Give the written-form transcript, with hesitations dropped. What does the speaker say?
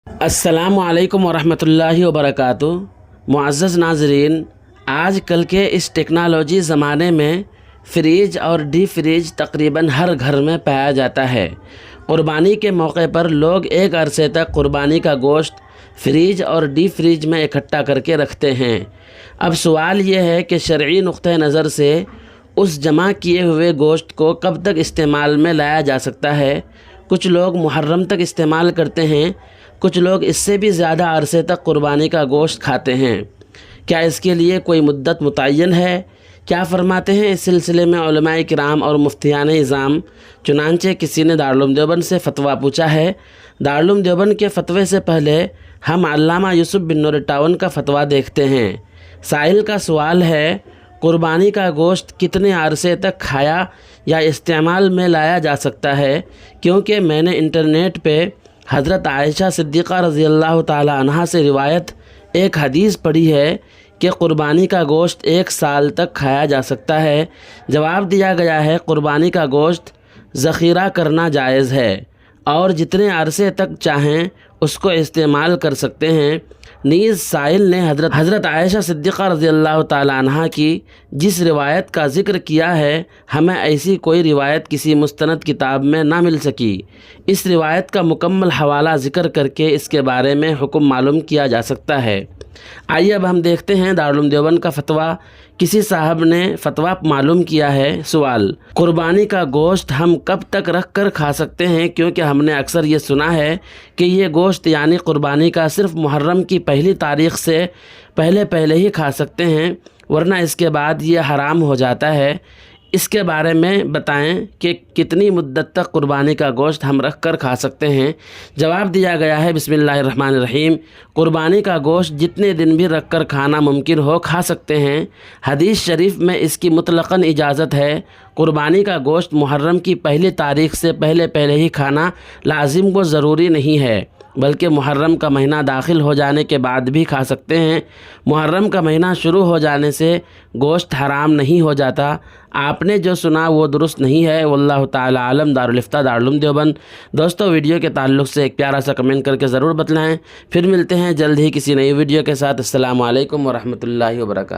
السلام علیکم ورحمۃ اللہ وبرکاتہ۔ معزز ناظرین، آج کل کے اس ٹیکنالوجی زمانے میں فریج اور ڈی فریج تقریباً ہر گھر میں پایا جاتا ہے۔ قربانی کے موقع پر لوگ ایک عرصے تک قربانی کا گوشت فریج اور ڈی فریج میں اکٹھا کر کے رکھتے ہیں۔ اب سوال یہ ہے کہ شرعی نقطہ نظر سے اس جمع کیے ہوئے گوشت کو کب تک استعمال میں لایا جا سکتا ہے؟ کچھ لوگ محرم تک استعمال کرتے ہیں، کچھ لوگ اس سے بھی زیادہ عرصے تک قربانی کا گوشت کھاتے ہیں۔ کیا اس کے لیے کوئی مدت متعین ہے؟ کیا فرماتے ہیں اس سلسلے میں علماء کرام اور مفتیان اعظام؟ چنانچہ کسی نے دارالعلوم دیوبند سے فتویٰ پوچھا ہے۔ دارالعلوم دیوبند کے فتوے سے پہلے ہم علامہ یوسف بن نور ٹاون کا فتویٰ دیکھتے ہیں۔ سائل کا سوال ہے، قربانی کا گوشت کتنے عرصے تک کھایا یا استعمال میں لایا جا سکتا ہے؟ کیونکہ میں نے انٹرنیٹ پہ حضرت عائشہ صدیقہ رضی اللہ تعالی عنہا سے روایت ایک حدیث پڑھی ہے کہ قربانی کا گوشت 1 سال تک کھایا جا سکتا ہے۔ جواب دیا گیا ہے قربانی کا گوشت ذخیرہ کرنا جائز ہے اور جتنے عرصے تک چاہیں اس کو استعمال کر سکتے ہیں۔ نیز سائل نے حضرت عائشہ صدیقہ رضی اللہ تعالی عنہا کی جس روایت کا ذکر کیا ہے، ہمیں ایسی کوئی روایت کسی مستند کتاب میں نہ مل سکی۔ اس روایت کا مکمل حوالہ ذکر کر کے اس کے بارے میں حکم معلوم کیا جا سکتا ہے۔ آئیے اب ہم دیکھتے ہیں دارالعلوم دیوبند کا فتویٰ۔ کسی صاحب نے فتویٰ معلوم کیا ہے۔ سوال: قربانی کا گوشت ہم کب تک رکھ کر کھا سکتے ہیں؟ کیونکہ ہم نے اکثر یہ سنا ہے کہ یہ گوشت یعنی قربانی کا صرف محرم کی پہلی تاریخ سے پہلے ہی کھا سکتے ہیں، ورنہ اس کے بعد یہ حرام ہو جاتا ہے۔ اس کے بارے میں بتائیں کہ کتنی مدت تک قربانی کا گوشت ہم رکھ کر کھا سکتے ہیں؟ جواب دیا گیا ہے، بسم اللہ الرحمن الرحیم، قربانی کا گوشت جتنے دن بھی رکھ کر کھانا ممکن ہو کھا سکتے ہیں۔ حدیث شریف میں اس کی مطلقاً اجازت ہے۔ قربانی کا گوشت محرم کی پہلی تاریخ سے پہلے ہی کھانا لازم و ضروری نہیں ہے، بلکہ محرم کا مہینہ داخل ہو جانے کے بعد بھی کھا سکتے ہیں۔ محرم کا مہینہ شروع ہو جانے سے گوشت حرام نہیں ہو جاتا۔ آپ نے جو سنا وہ درست نہیں ہے، واللہ تعالی عالم۔ دارالفتہ دارالعلوم دیوبند۔ دوستو، ویڈیو کے تعلق سے ایک پیارا سا کمنٹ کر کے ضرور بتلائیں۔ پھر ملتے ہیں جلد ہی کسی نئی ویڈیو کے ساتھ۔ السلام علیکم ورحمۃ اللہ وبرکاتہ۔